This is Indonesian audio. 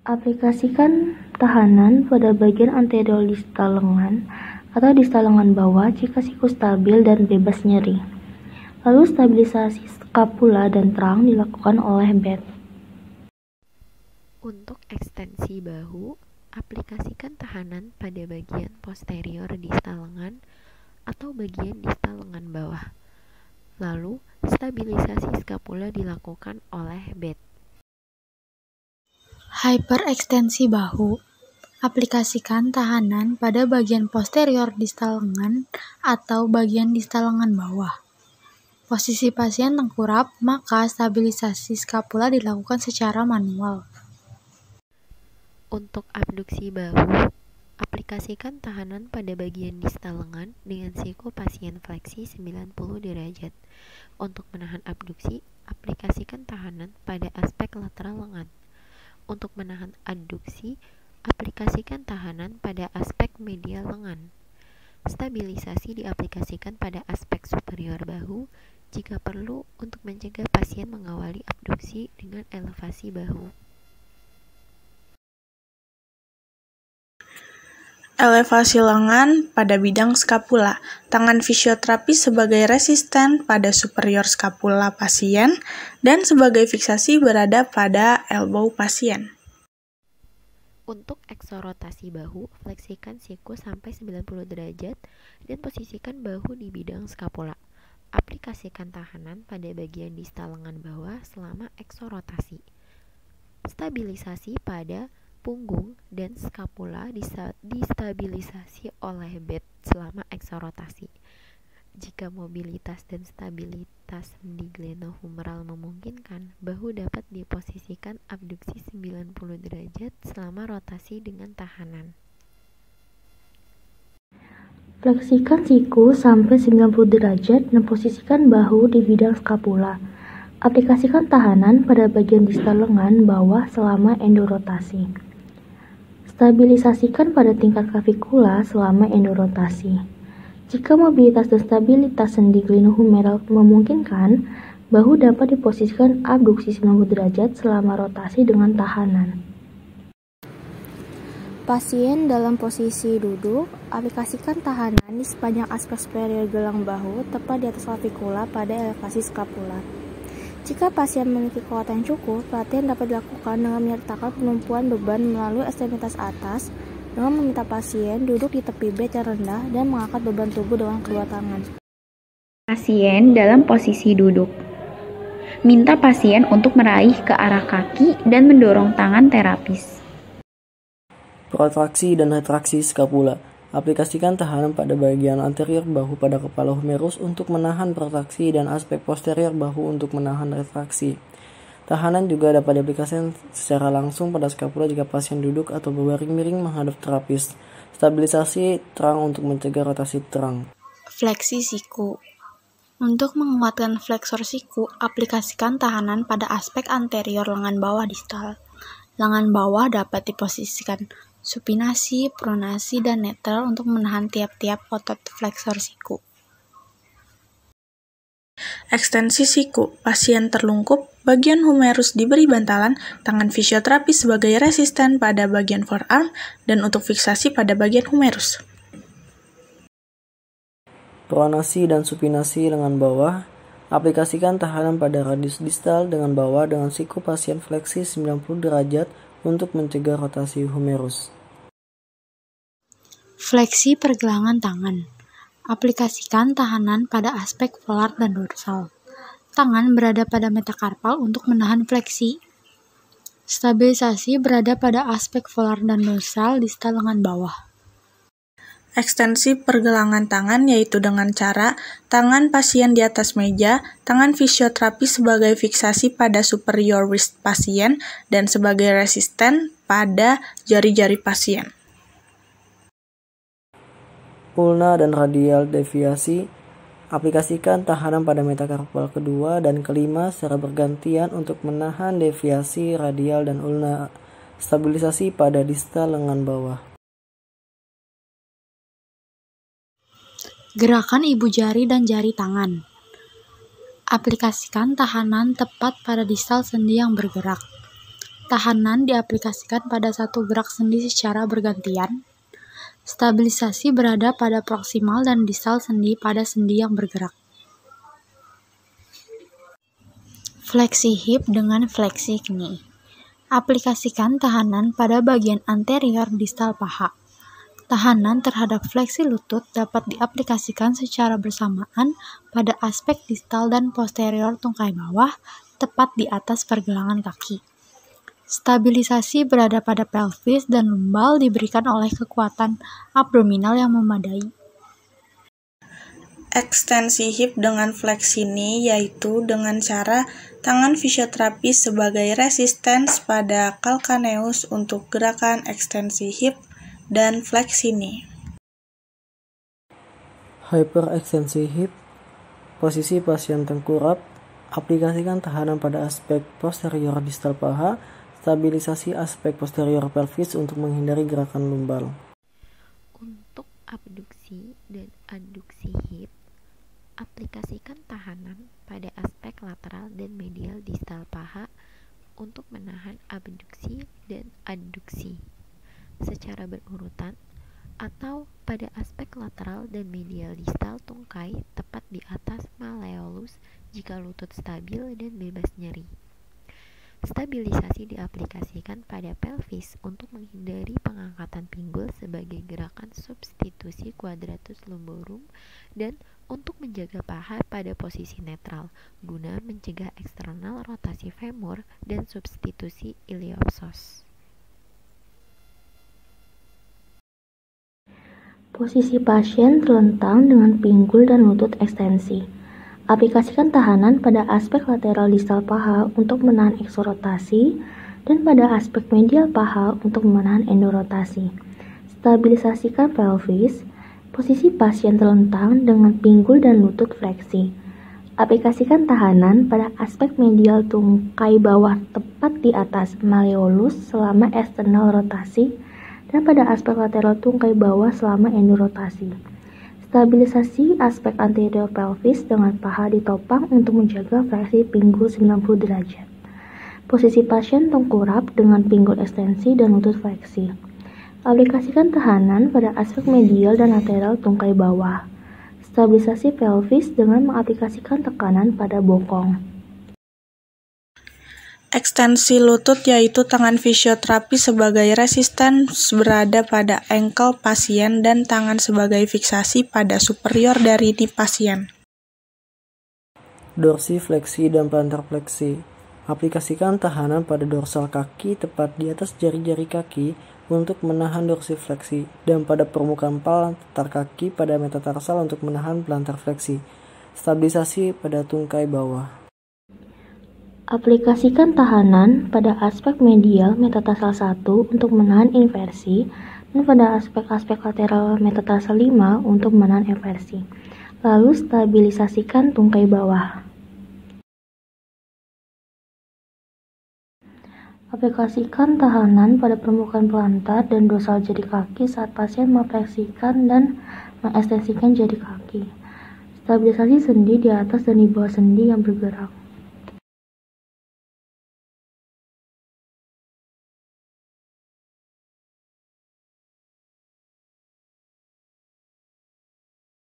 Aplikasikan tahanan pada bagian anterior distal lengan atau distal lengan bawah jika siku stabil dan bebas nyeri. Lalu stabilisasi skapula dan terang dilakukan oleh bed. Untuk ekstensi bahu, aplikasikan tahanan pada bagian posterior distal lengan atau bagian distal lengan bawah. Lalu, stabilisasi skapula dilakukan oleh bed. Hyperekstensi bahu. Aplikasikan tahanan pada bagian posterior distal lengan atau bagian distal lengan bawah. Posisi pasien tengkurap, maka stabilisasi skapula dilakukan secara manual. Untuk abduksi bahu, aplikasikan tahanan pada bagian distal lengan dengan siku pasien fleksi 90 derajat. Untuk menahan abduksi, aplikasikan tahanan pada aspek lateral lengan. Untuk menahan adduksi, aplikasikan tahanan pada aspek medial lengan. Stabilisasi diaplikasikan pada aspek superior bahu jika perlu untuk mencegah pasien mengawali abduksi dengan elevasi bahu. Elevasi lengan pada bidang skapula. Tangan fisioterapi sebagai resisten pada superior skapula pasien dan sebagai fiksasi berada pada elbow pasien. Untuk eksorotasi bahu, fleksikan siku sampai 90 derajat dan posisikan bahu di bidang skapula. Aplikasikan tahanan pada bagian distal lengan bawah selama eksorotasi. Stabilisasi pada punggung dan skapula distabilisasi oleh bed selama eksorotasi. Jika mobilitas dan stabilitas sendi glenohumeral memungkinkan, bahu dapat diposisikan abduksi 90 derajat selama rotasi dengan tahanan. Fleksikan siku sampai 90 derajat dan posisikan bahu di bidang skapula. Aplikasikan tahanan pada bagian distal lengan bawah selama endorotasi. Stabilisasikan pada tingkat klavikula selama endorotasi. Jika mobilitas dan stabilitas sendi glenohumeral memungkinkan, bahu dapat diposisikan abduksi 90 derajat selama rotasi dengan tahanan. Pasien dalam posisi duduk, aplikasikan tahanan di sepanjang aspek superior gelang bahu tepat di atas klavikula pada elevasi skapula. Jika pasien memiliki kekuatan yang cukup, pelatihan dapat dilakukan dengan menyertakan penumpuan beban melalui ekstremitas atas dengan meminta pasien duduk di tepi bed yang rendah dan mengangkat beban tubuh dengan kedua tangan. Pasien dalam posisi duduk. Minta pasien untuk meraih ke arah kaki dan mendorong tangan terapis. Protraksi dan retraksi skapula. Aplikasikan tahanan pada bagian anterior bahu pada kepala humerus untuk menahan protraksi dan aspek posterior bahu untuk menahan retraksi. Tahanan juga dapat diaplikasikan secara langsung pada skapula jika pasien duduk atau berbaring miring menghadap terapis. Stabilisasi terang untuk mencegah rotasi terang. Fleksi siku. Untuk menguatkan fleksor siku, aplikasikan tahanan pada aspek anterior lengan bawah distal. Lengan bawah dapat diposisikan supinasi, pronasi, dan netral untuk menahan tiap-tiap otot fleksor siku. Ekstensi siku. Pasien terlungkup, bagian humerus diberi bantalan, tangan fisioterapi sebagai resisten pada bagian forearm dan untuk fiksasi pada bagian humerus. Pronasi dan supinasi lengan bawah. Aplikasikan tahanan pada radius distal dengan bawah dengan siku pasien fleksi 90 derajat untuk mencegah rotasi humerus. Fleksi pergelangan tangan. Aplikasikan tahanan pada aspek volar dan dorsal. Tangan berada pada metakarpal untuk menahan fleksi. Stabilisasi berada pada aspek volar dan dorsal distal lengan bawah. Ekstensi pergelangan tangan yaitu dengan cara tangan pasien di atas meja, tangan fisioterapi sebagai fiksasi pada superior wrist pasien dan sebagai resisten pada jari-jari pasien. Ulna dan radial deviasi. Aplikasikan tahanan pada metakarpal kedua dan kelima secara bergantian untuk menahan deviasi radial dan ulna. Stabilisasi pada distal lengan bawah. Gerakan ibu jari dan jari tangan. Aplikasikan tahanan tepat pada distal sendi yang bergerak. Tahanan diaplikasikan pada satu gerak sendi secara bergantian. Stabilisasi berada pada proksimal dan distal sendi pada sendi yang bergerak. Fleksi hip dengan fleksi knie. Aplikasikan tahanan pada bagian anterior distal paha. Tahanan terhadap fleksi lutut dapat diaplikasikan secara bersamaan pada aspek distal dan posterior tungkai bawah, tepat di atas pergelangan kaki. Stabilisasi berada pada pelvis dan lumbal diberikan oleh kekuatan abdominal yang memadai. Ekstensi hip dengan fleksi knee yaitu dengan cara tangan fisioterapi sebagai resistance pada calcaneus untuk gerakan ekstensi hip dan fleksi knee. Hyperekstensi hip, posisi pasien tengkurap, aplikasikan tahanan pada aspek posterior distal paha, stabilisasi aspek posterior pelvis untuk menghindari gerakan lumbal. Untuk abduksi dan adduksi hip, aplikasikan tahanan pada aspek lateral dan medial distal paha untuk menahan abduksi dan adduksi secara berurutan atau pada aspek lateral dan medial distal tungkai tepat di atas malleolus jika lutut stabil dan bebas nyeri. Stabilisasi diaplikasikan pada pelvis untuk menghindari pengangkatan pinggul sebagai gerakan substitusi quadratus lumborum dan untuk menjaga paha pada posisi netral guna mencegah eksternal rotasi femur dan substitusi iliopsos. Posisi pasien terlentang dengan pinggul dan lutut ekstensi. Aplikasikan tahanan pada aspek lateral distal paha untuk menahan eksorotasi dan pada aspek medial paha untuk menahan endorotasi. Stabilisasikan pelvis. Posisi pasien terlentang dengan pinggul dan lutut fleksi. Aplikasikan tahanan pada aspek medial tungkai bawah tepat di atas malleolus selama eksternal rotasi dan pada aspek lateral tungkai bawah selama endorotasi. Stabilisasi aspek anterior pelvis dengan paha ditopang untuk menjaga fleksi pinggul 90 derajat. Posisi pasien tengkurap dengan pinggul ekstensi dan lutut fleksi. Aplikasikan tahanan pada aspek medial dan lateral tungkai bawah. Stabilisasi pelvis dengan mengaplikasikan tekanan pada bokong. Ekstensi lutut yaitu tangan fisioterapi sebagai resistance berada pada ankle pasien dan tangan sebagai fiksasi pada superior dari knee pasien. Dorsifleksi dan plantar fleksi. Aplikasikan tahanan pada dorsal kaki tepat di atas jari-jari kaki untuk menahan dorsifleksi dan pada permukaan plantar kaki pada metatarsal untuk menahan plantar fleksi. Stabilisasi pada tungkai bawah. Aplikasikan tahanan pada aspek medial metatarsal 1 untuk menahan inversi dan pada aspek-aspek lateral metatarsal 5 untuk menahan eversi. Lalu stabilisasikan tungkai bawah. Aplikasikan tahanan pada permukaan plantar dan dorsal jari kaki saat pasien mempleksikan dan mengekstensikan jari kaki. Stabilisasi sendi di atas dan di bawah sendi yang bergerak.